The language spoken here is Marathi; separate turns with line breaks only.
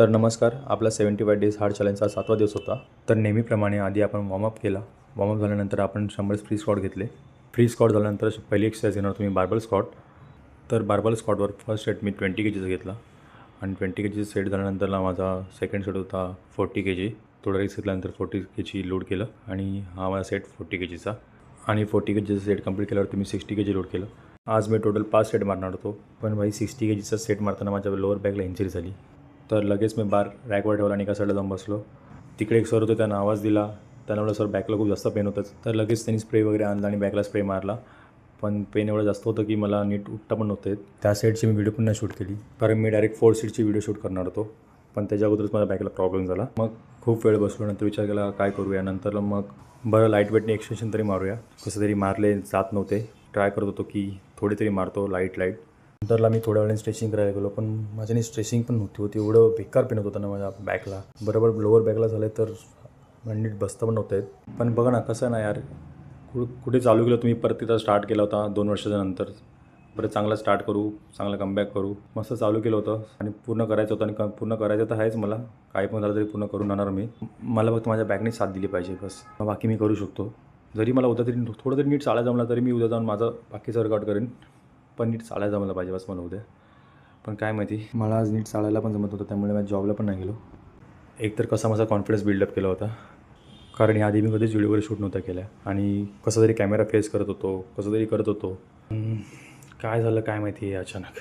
तर नमस्कार. आपला 75 डेज हार्ड चॅलेंजचा 7वा दिवस होता. तर नेहमीप्रमाणे आधी आपण वॉर्मअप केला. वॉर्मअप झाल्यानंतर आपण 100 फ्री स्क्वॉट घेतले. फ्री स्क्वॉट झाल्यानंतर पहिली एक्सरसाइज घेणार तुम्ही बार्बल स्क्वॉट. तर बार्बल स्क्वॉटवर फर्स्ट सेट मी 20 kgचा घेतला आणि 20 kg सेट झाल्यानंतरला माझा सेकंड सेट होता 40 kg. थोडं रेस्ट घेतल्यानंतर 40 kg लोड केलं आणि हा माझा सेट 40 kgचा आणि 40 kgचा सेट कंप्लीट केल्यावरती मी 60 kg लोड केलं. आज मी टोटल 5 सेट मारणार होतो, पण भाई 60 kgचा सेट मारताना माझ्या लोअर बॅकला इंजुरी झाली. तर लगेच मी बार रॅकवर ठेवला आणि एका साईडला जाऊन बसलो. तिकडे एक सर होते, त्यांना आवाज दिला. त्यांना एवढं सर बॅकला खूप जास्त पेन होतं, तर लगेच त्यांनी स्प्रे वगैरे आणला आणि बॅकला स्प्रे मारला. पण पेन एवढं जास्त होतं की मला नीट उठता पण नव्हते. त्या सेटची मी व्हिडिओ पण नाही शूट केली, कारण मी डायरेक्ट 4 सीटची व्हिडिओ शूट करणार होतो. पण त्याच्या अगोदरच माझ्या बॅकला प्रॉब्लेम झाला. मग खूप वेळ बसलो, नंतर विचार केला काय करूया. नंतर मग बरं लाईट वेटने एक्सटेन्शन तरी मारूया. कसं तरी मारले जात नव्हते. ट्राय करत होतो की थोडी तरी मारतो लाईट. नंतरला मी थोड्या वेळाने स्ट्रेचिंग करायला गेलो, पण माझ्याने स्ट्रेचिंग पण नव्हती एवढं बेकार पेन होत होतं ना माझ्या बॅकला. बरोबर लोअर बॅकला झालं तर नीट बसता पण नव्हतं येत. पण बघा ना कसं ना यार, कुठे चालू केलं तुम्ही, परत तिथं स्टार्ट केला होता 2 वर्षाच्या नंतर. परत चांगला स्टार्ट करू, चांगला कमबॅक करू, मस्त चालू केलं होतं आणि पूर्ण करायचं होतं. आणि पूर्ण करायचं तर आहेच मला. काही पण झालं तरी पूर्ण करून आणणार मी. मला फक्त माझ्या बॅकने साथ दिली पाहिजे बस. बाकी मी करू शकतो. जरी मला उद्या तरी थोडं तरी नीट चालायला जमला तरी मी उद्या जाऊन माझं बाकीचं वर्कआउट करेन. पण नीट चालायला जमलं पाहिजे बस मला उद्या. पण काय माहिती, मला आज नीट चालायला पण जमत होतं, त्यामुळे मी जॉबला पण नाही गेलो. एकतर कसा माझा कॉन्फिडन्स बिल्डअप केला होता, कारण याआधी मी कधीच व्हिडिओ वगैरे शूट नव्हता केल्या आणि कसं तरी कॅमेरा फेस करत होतो, कसं तरी करत होतो. काय झालं काय माहिती अचानक.